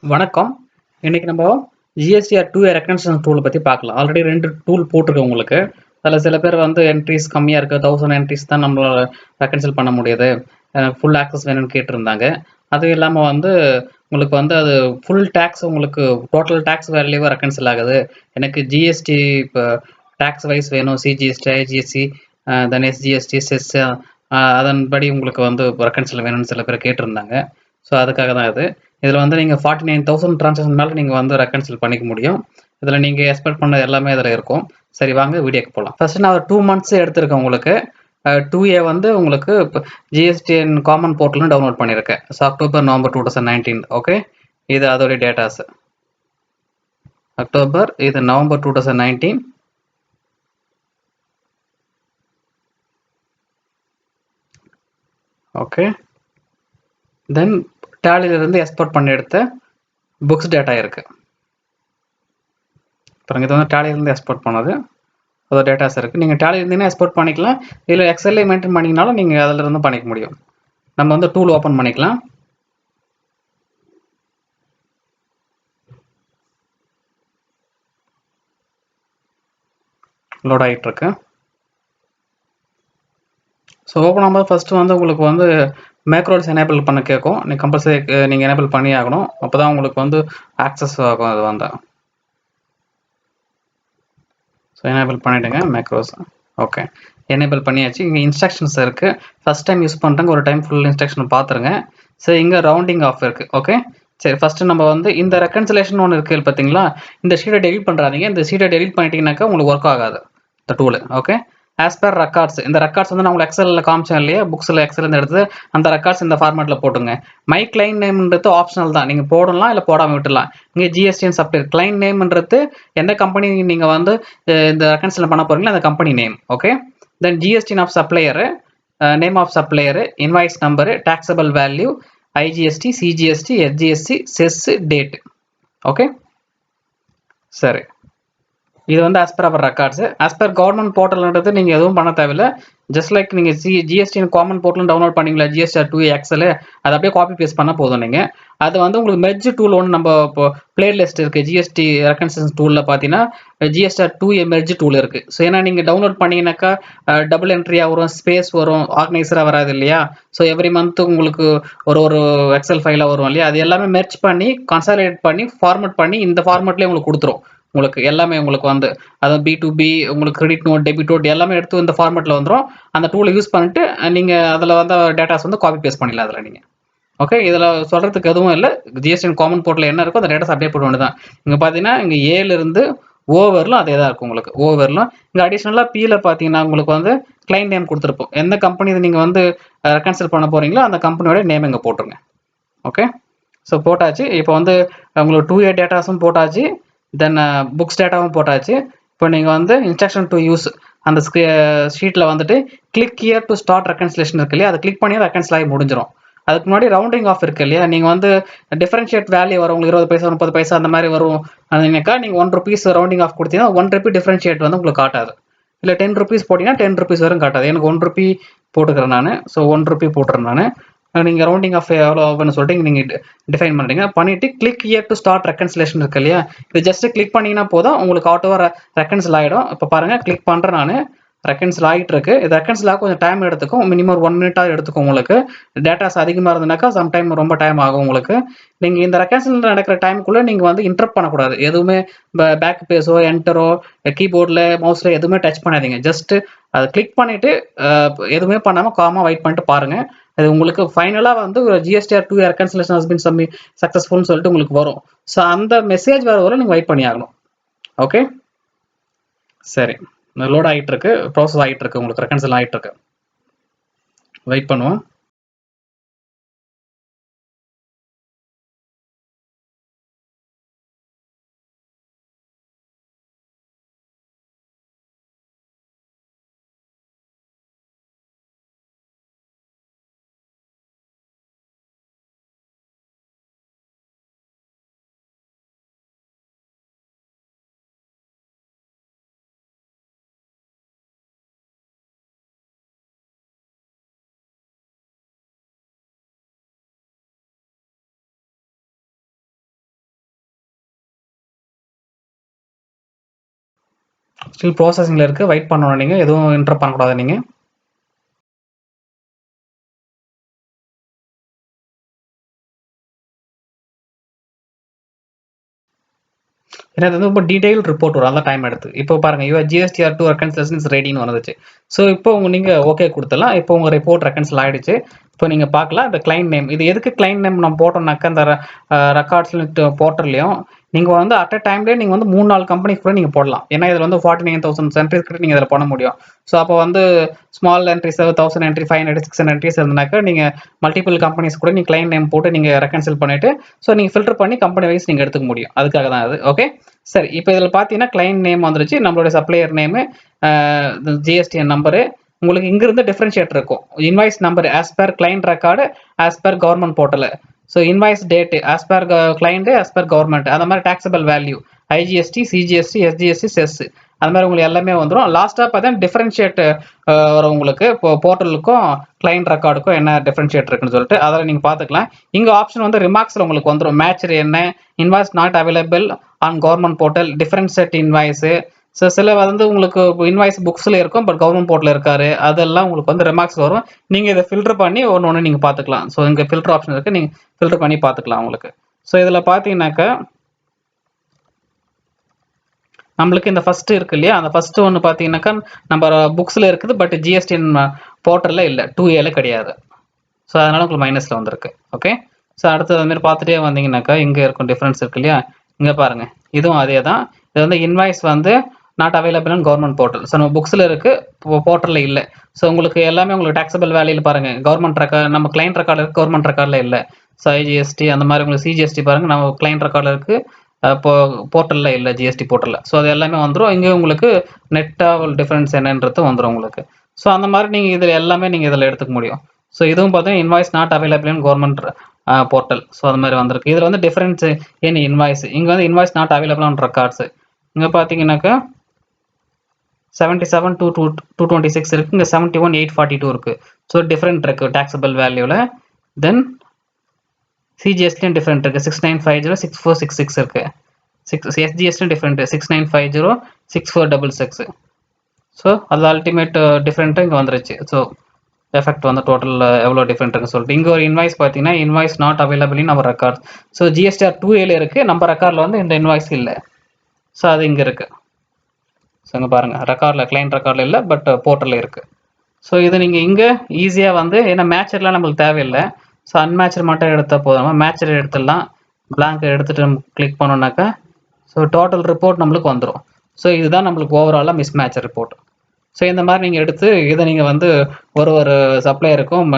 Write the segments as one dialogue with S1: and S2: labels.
S1: வணக்கம். இன்னைக்கு நம்ம GSTR2A Reconciliation டூல் பத்தி பார்க்கலாம். ஆல்ரெடி 2 டூல் போட்டிருக்கேன் உங்களுக்கு. அதுல சில பேர் வந்து என்ட்ரீஸ் கம்மியா இருக்கு. 1000 என்ட்ரீஸ் தான் நம்மளால ரெக்கன்சைல் பண்ண முடியுது. ஃபுல் ஆக்சஸ் வேணும்னு கேட்டிருந்தாங்க. அதுவும் இல்லாம வந்து உங்களுக்கு வந்து அது ஃபுல் டாக்ஸ் உங்களுக்கு டோட்டல் டாக்ஸ் வேல்யூவா ரெக்கன்சைல் ஆகுது. எனக்கு GST இப்ப டாக்ஸ் வைஸ் வேணும். CGST, IGST, தென் SGST, செஸ் அதன்படி உங்களுக்கு வந்து ரெக்கன்சைல் வேணும்னு சில பேர் கேட்டிருந்தாங்க. ஸோ அதுக்காக தான் இது. இதில் வந்து நீங்கள் 49,000 டிரான்சாக்ஷன் மேலே நீங்கள் வந்து ரெக்கன்சில் பண்ணிக்க முடியும். இதில் நீங்கள் எக்ஸ்பெக்ட் பண்ண எல்லாமே இதில் இருக்கும். சரி வாங்க வீடியோக்கு போகலாம். ஃபர்ஸ்ட் நான் 2 months எடுத்திருக்கேன் உங்களுக்கு. 2A வந்து உங்களுக்கு இப்போ GSTN காமன் போர்ட்டல்னு டவுன்லோட் பண்ணியிருக்கேன். So October November 2019. ஓகே, இது அதோடைய டேட்டாஸ். அக்டோபர், இது நவம்பர் 2019. ஓகே, தென் டேலியிலிருந்து எக்ஸ்போர்ட் பண்ணி எடுத்த புக்ஸ் டேட்டா இருக்கு. பாருங்க, இது வந்து டேலியிலிருந்து எக்ஸ்போர்ட் பண்ணது. அதோட டேட்டாஸ் இருக்குது. நீங்கள் டேலி இருந்தீங்கன்னா எக்ஸ்போர்ட் பண்ணிக்கலாம். இல்லை எக்ஸல்லே மெயின்டைன் பண்ணிங்கனாலும் நீங்கள் அதில் இருந்து பண்ணிக்க முடியும். நம்ம வந்து டூல் ஓப்பன் பண்ணிக்கலாம். லோட் ஆகிட்டு இருக்கு. ஸோ ஓப்பன் ஆகும்போது ஃபர்ஸ்ட் வந்து உங்களுக்கு வந்து மேக்ரோல்ஸ் எனேபிள் பண்ண கேட்கும். நீங்கள் கம்பல்சரி நீங்கள் எனேபிள் பண்ணி ஆகணும். அப்போ தான் உங்களுக்கு வந்து ஆக்சஸ் ஆகும். அது வந்து ஸோ எனேபிள் பண்ணிவிடுங்க மேக்ரோஸ். ஓகே, எனேபிள் பண்ணியாச்சு. இங்கே இன்ஸ்ட்ரக்ஷன்ஸ் இருக்குது. ஃபஸ்ட் டைம் யூஸ் பண்ணுறங்க ஒரு டைம் ஃபுல் இன்ஸ்ட்ரக்ஷன் பார்த்துருங்க. ஸோ இங்கே ரவுண்டிங் ஆஃப் இருக்குது. ஓகே, சரி ஃபஸ்ட்டு நம்ம வந்து இந்த ரெக்கன்சிலேஷன் ஒன்று இருக்குது பார்த்தீங்களா, இந்த ஷீட்டை டெலிட் பண்ணுறாதீங்க. இந்த ஷீட்டை டெலிட் பண்ணிட்டீங்கன்னாக்கா உங்களுக்கு ஒர்க் ஆகாது இந்த tool. Okay, as per records, இந்த ரெக்கார்ட்ஸ் வந்து நான் உங்களுக்கு எக்ஸலில் காமிச்சேன் இல்லையா, புக்ஸில் எக்ஸல் எடுத்து அந்த ரெக்கார்ட்ஸ் இந்த ஃபார்மேட்டில் போட்டுங்க. மை கிளைண்ட் நேம்ன்றது ஆப்ஷனல் தான், நீங்கள் போடலாம் இல்லை போடாமல் விட்டுலாம். இங்கே GSTN சப்ளையர் கிளைண்ட் நேம்ன்றது எந்த கம்பெனி நீங்கள் வந்து இந்த ரெக்கன்சில் பண்ண போகிறீங்களோ அந்த company name. Okay, then GSTN of supplier, name of supplier, invoice number, taxable value, IGST, CGST, SGST, cess, date. Okay, சரி, இது வந்து as per our records. as per government போர்ட்டல்ன்றது நீங்கள் எதுவும் பண்ண தேவையில்லை. ஜஸ்ட் லைக் நீங்கள் GST காமன் போர்ட்டல் டவுன்லோட் பண்ணீங்களா, GSTR2A எக்ஸல், அதை அப்படியே காப்பி பேஸ்ட் பண்ண போதும். நீங்கள் அது வந்து உங்களுக்கு மெர்ஜ் டூல் ஒன்று நம்ம இப்போ பிளே லிஸ்ட் இருக்குது. GST ரெக்கன்சிலேஷன் டூலில் பார்த்தீங்கன்னா GSTR2A மெர்ஜ் டூல் இருக்குது. ஸோ ஏன்னா நீங்கள் டவுன்லோட் பண்ணீங்கன்னாக்கா டபுள் என்ட்ரியாக வரும், ஸ்பேஸ் வரும், ஆர்கனைசராக வராது இல்லையா. ஸோ எவ்ரி மந்த் உங்களுக்கு ஒரு எக்ஸல் ஃபைலாக வரும் இல்லையா, அது எல்லாமே மெர்ஜ் பண்ணி கன்சாலிடேட் பண்ணி ஃபார்மேட் பண்ணி இந்த ஃபார்மேட்லேயே உங்களுக்கு கொடுத்துரும். உங்களுக்கு எல்லாமே உங்களுக்கு வந்து அதாவது B2B உங்களுக்கு கிரெடிட் நோட், டெபிட் நோட் எல்லாமே எடுத்து இந்த ஃபார்மேட்டில் வந்துடும். அந்த டூலை யூஸ் பண்ணிட்டு நீங்கள் அதில் வந்து டேட்டாஸ் வந்து காப்பி பேஸ்ட் பண்ணிடலாம் அதில் நீங்கள். ஓகே, இதில் சொல்கிறதுக்கு எதுவும் இல்லை. GSTN காமன் போர்ட்டில் என்ன இருக்கோ அந்த டேட்டாஸ் அப்டேட் பண்ண வேண்டியது தான். இங்கே பார்த்தீங்கன்னா இங்கே ஏலேருந்து ஓவரிலும் அதே தான் இருக்கும் உங்களுக்கு. ஓவரிலும் இங்கே அடிஷ்னலாக Pயில் பார்த்தீங்கன்னா உங்களுக்கு வந்து கிளைண்ட் நேம் கொடுத்துருப்போம். எந்த கம்பெனி நீங்கள் வந்து ரெக்கன்சில் பண்ண போகிறீங்களோ அந்த கம்பெனியோட நேம் இங்கே போட்டுருங்க. ஓகே, ஸோ போட்டாச்சு. இப்போ வந்து உங்களுக்கு 2A டேட்டாஸும் போட்டாச்சு, தென் புக்ஸ் டேட்டாவும் போட்டாச்சு. இப்போ நீங்கள் வந்து இன்ஸ்ட்ரக்ஷன் டு யூஸ் அந்த ஷீட்டில் வந்துட்டு click here to start reconciliation இருக்கு இல்லையா, அதை கிளிக் பண்ணி ரெக்கன்சில் ஆகி முடிஞ்சிடும். அதுக்கு முன்னாடி ரவுண்டிங் ஆஃப் இருக்கு இல்லையா, நீங்கள் வந்து டிஃபரன்ஷியேட் வேல்யூ வரும் உங்களுக்கு 20 பைசா 30 பைசா அந்த மாதிரி வரும். அதுனாக்கா நீங்கள் 1 rupees ரவுண்டிங் ஆஃப் கொடுத்தீங்கன்னா 1 rupee டிஃபரன்ஷியேட் வந்து உங்களுக்கு காட்டாது. இல்லை 10 rupees போட்டிங்கன்னா 10 rupees வரும் காட்டாது. எனக்கு 1 rupee போட்டுக்கிறேன் நான். ஸோ 1 rupee போட்டுறேன் நான். நீங்கள் ரவுண்டிங் ஆஃப் எவ்வளோ ஆகுன்னு சொல்லிட்டு நீங்கள் டிஃபைன் பண்ணுறீங்க. பண்ணிவிட்டு click here to start reconciliation இருக்கு இல்லையா, இது ஜஸ்ட் கிளிக் பண்ணிங்கன்னா போதும் உங்களுக்கு ஆட்டோவாக ரெக்கன்சில் ஆகிடும். இப்போ பாருங்கள், கிளிக் பண்ணுறேன் நான், ரெக்கன்சில் ஆகிட்டு இருக்கு. இது ரெக்கன்சில் ஆக கொஞ்சம் டைம் எடுத்துக்கும். மினிமம் 1 minute எடுத்துக்கும் உங்களுக்கு. டேட்டாஸ் அதிகமாக இருந்ததுனாக்கா சம்டைம் ரொம்ப டைம் ஆகும் உங்களுக்கு. நீங்கள் இந்த ரெக்கன்சில் நடக்கிற டைமுக்குள்ளே நீங்கள் வந்து இன்டரப்ட் பண்ணக்கூடாது. எதுவுமே பேக் பேஸோ என்டரோ கீபோர்டில் மவுஸில் எதுவுமே டச் பண்ணாதீங்க. ஜஸ்ட் அதை கிளிக் பண்ணிவிட்டு எதுவுமே பண்ணாமல் காமாக வெயிட் பண்ணிட்டு பாருங்கள். அது உங்களுக்கு ஃபைனலாக வந்து ஒரு GSTR2A ரெக்கன்சிலேஷன் ஹஸ் பீன் சக்ஸஸ்ஃபுல்னு சொல்லிட்டு உங்களுக்கு வரும். ஸோ அந்த மெசேஜ் வர நீங்கள் வெயிட் பண்ணி ஆகணும். ஓகே, சரி, லோட் ஆகிட்டு இருக்கு, ப்ராசஸ் ஆகிட்டு இருக்கு, உங்களுக்கு ரெக்கன்சில் ஆகிட்டு இருக்கு. வெயிட் பண்ணுவோம். ஸ்டில் ப்ராசஸிங்கில் இருக்குது, வெயிட் பண்ணணும். நீங்கள் எதுவும் என்டர் பண்ணக்கூடாது. நீங்கள் ஏன்னா அது வந்து ரொம்ப டீடைல் ரிப்போர்ட் வரும், அதான் டைம் எடுத்து. இப்போ பாருங்க, யுவர் GSTR2 reconciliation is ரெடின்னு வந்துச்சு. ஸோ இப்போ நீங்கள் ஓகே கொடுத்துடலாம். இப்போ உங்கள் ரிப்போர்ட் ரெக்கன்சில் ஆகிடுச்சு. இப்போ நீங்கள் பார்க்கலாம் இந்த கிளைண்ட் நேம். இது எதுக்கு கிளைண்ட் நேம் நம்ம போட்டோம்னாக்கா, அந்த ரெக்கார்ட்ஸ் போர்ட்டர்லையும் நீங்கள் வந்து அட் அ டைம்லேயே நீங்கள் வந்து 3-4 கம்பெனிக்கு கூட நீங்கள் போடலாம். ஏன்னா இதில் வந்து 49,000 என்ட்ரிஸ் கிட்ட நீங்கள் இதில் பண்ண முடியும். ஸோ அப்போ வந்து ஸ்மால் என்ட்ரிஸ் 1000 என்ட்ரி, 500, 600 என்ட்ரிஸ் இருந்தாக்கா நீங்கள் மல்டிபிள் கம்பெனிஸ் கூட நீங்கள் கிளைண்ட் நேம் போட்டு நீங்கள் ரெக்கன்சில் பண்ணிவிட்டு ஸோ நீங்கள் ஃபில்டர் பண்ணி கம்பெனி வைஸ் நீங்கள் எடுத்துக்க முடியும். அதுக்காக தான் அது. ஓகே சரி, இப்போ இதில் பார்த்தீங்கன்னா கிளைண்ட் நேம் வந்துருச்சு, நம்மளுடைய சப்ளையர் நேமு, ஜிஎஸ்டிஎன் நம்பரு. உங்களுக்கு இங்கிருந்து டிஃபரன்ஷியேட் இருக்கும். Invoice number as per client record, as per government portal. So invoice date as per client, as per government. அந்த மாதிரி taxable value IGST, CGST, SGST, chess, அது மாதிரி உங்களுக்கு எல்லாமே வந்துடும். லாஸ்ட்டாக பார்த்தா டிஃபரன்ஷியேட் வரும் உங்களுக்கு. இப்போ போர்ட்டலுக்கும் கிளைண்ட் ரெக்கார்டுக்கும் என்ன டிஃபரன்ஷியேட் இருக்குன்னு சொல்லிட்டு அதில் நீங்கள் பார்த்துக்கலாம். இங்கே ஆப்ஷன் வந்து ரிமார்க்ஸில் உங்களுக்கு வந்துடும். மேட்ச் என்ன, invoice not available on government portal, different set invoice. So சில வந்து உங்களுக்கு இன்வாய்ஸ் புக்ஸில் இருக்கும், பட் கவர்மெண்ட் போர்ட்டில் இருக்காரு, அதெல்லாம் உங்களுக்கு வந்து ரிமார்க்ஸ் வரும். நீங்கள் இதை ஃபில்டர் பண்ணி ஒன்று நீங்கள் பார்த்துக்கலாம். ஸோ இங்கே ஃபில்டர் ஆப்ஷன் இருக்குது, நீங்கள் ஃபில்டர் பண்ணி பார்த்துக்கலாம் உங்களுக்கு. ஸோ இதில் பார்த்தீங்கன்னாக்கா நம்மளுக்கு இந்த ஃபர்ஸ்ட் இருக்கு இல்லையா, அந்த ஃபர்ஸ்ட் ஒன்று பார்த்தீங்கன்னாக்கா நம்ம புக்ஸில் இருக்குது, பட் ஜிஎஸ்டிஎன் போர்ட்டலில் இல்லை, 2Aல கிடையாது. ஸோ அதனால உங்களுக்கு மைனஸில் வந்திருக்கு. ஓகே ஸோ அடுத்து அதுமாரி பார்த்துட்டே வந்தீங்கன்னாக்கா இங்கே இருக்கும் டிஃப்ரென்ஸ் இருக்கு இல்லையா, இங்கே பாருங்கள், இதுவும் அதே தான். இது வந்து இன்வாய்ஸ் வந்து not available on government portal. So நம்ம புக்ஸில் இருக்குது, போர்ட்டலில் இல்லை. ஸோ உங்களுக்கு எல்லாமே உங்களுக்கு டாக்ஸபிள் வேல்யூவில் பாருங்கள், கவர்மெண்ட் ரெக்கார்டு நம்ம கிளைண்ட் ரெக்கார்டில் இருக்குது, கவர்மெண்ட் ரெக்கார்டில் இல்லை. ஸோ ஐஜிஎஸ்டி அந்த மாதிரி உங்களுக்கு சிஜிஎஸ்டி பாருங்கள், நம்ம கிளைண்ட் ரெக்கார்டில் இருக்குது, இப்போ போர்ட்டலில் இல்லை, ஜிஎஸ்டி போர்ட்டலில். ஸோ அது எல்லாமே வந்துடும். இங்கே உங்களுக்கு நெட்டாக டிஃப்ரென்ஸ் என்னன்றது வந்துடும் உங்களுக்கு. ஸோ அந்த மாதிரி நீங்கள் இதில் எல்லாமே நீங்கள் இதில் எடுத்துக்க முடியும். ஸோ இதுவும் பார்த்தீங்கன்னா invoice not available in government portal. So அது மாதிரி வந்திருக்கு. இதில் வந்து டிஃபரன்ஸ் ஏன் இன்வாய்ஸ், இங்கே வந்து invoice not available on records. இங்கே பார்த்தீங்கன்னாக்கா 77,226 இருக்குது, இங்கே 71,842 இருக்குது. ஸோ டிஃப்ரெண்ட் இருக்குது டாக்ஸபிள் வேல்யூவில். தென் சிஜிஎஸ்டியும் டிஃப்ரெண்ட் இருக்குது, 6950, 6466 இருக்குது. எஸ்ஜிஎஸ்டியும் டிஃப்ரெண்ட், 6950, 6466. ஸோ அது அல்டிமேட் டிஃப்ரெண்ட்டு இங்கே வந்துருச்சு. ஸோ எஃபெக்ட் வந்து டோட்டல் எவ்வளோ டிஃப்ரெண்ட் இருக்குன்னு சொல்லிட்டு இங்கே ஒரு இன்வாய்ஸ் பார்த்தீங்கன்னா இன்வாய்ஸ் நாட் அவைலபிள் இன் நம்ம ரெக்கார்ட். ஸோ GSTR2Aல இருக்குது, நம்ம ரெக்கார்டில் வந்து இந்த இன்வாய்ஸ் இல்லை. ஸோ அது இங்கே இருக்குது. ஸோ இங்கே பாருங்கள், ரெக்கார்டில் கிளைண்ட் ரெக்கார்டில் இல்லை, பட் போர்ட்டலில் இருக்குது. ஸோ இது நீங்கள் இங்கே ஈஸியாக வந்து, ஏன்னா மேட்சர்லாம் நம்மளுக்கு தேவையில்லை. ஸோ அன்மேட்சர் மட்டும் எடுத்தால் போதும். மேட்சர் எடுத்துடலாம், பிளாங்க் எடுத்துகிட்டு நம்ம கிளிக் பண்ணோன்னாக்கா ஸோ டோட்டல் ரிப்போர்ட் நம்மளுக்கு வந்துடும். ஸோ இதுதான் நம்மளுக்கு ஓவராலாக மிஸ் மேட்சர் ரிப்போர்ட். ஸோ இந்த மாதிரி நீங்கள் எடுத்து இதை நீங்கள் வந்து ஒரு சப்ளையருக்கும்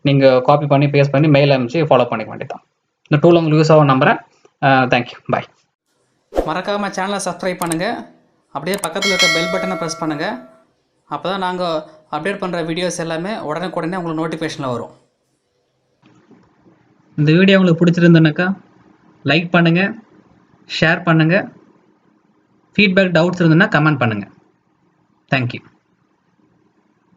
S1: நீங்கள் காப்பி பண்ணி பேஸ்ட் பண்ணி மெயில் அனுப்பிச்சு ஃபாலோ பண்ணிக்க வேண்டியதான். இந்த டூல் உங்களுக்கு யூஸ் ஆகும் நம்புகிறேன். தேங்க்யூ, பாய். மறக்காமல் சேனலை சப்ஸ்கிரைப் பண்ணுங்கள், அப்படியே பக்கத்தில் இருக்க பெல் பட்டனை ப்ரெஸ் பண்ணுங்கள். அப்போ தான் நாங்கள் அப்டேட் பண்ணுற வீடியோஸ் எல்லாமே உடனே உங்களுக்கு நோட்டிஃபிகேஷனில் வரும். இந்த வீடியோ உங்களுக்கு பிடிச்சிருந்தனாக்கா லைக் பண்ணுங்கள், ஷேர் பண்ணுங்கள், ஃபீட்பேக் டவுட்ஸ் இருந்ததுன்னா கமெண்ட் பண்ணுங்கள். தேங்க்யூ.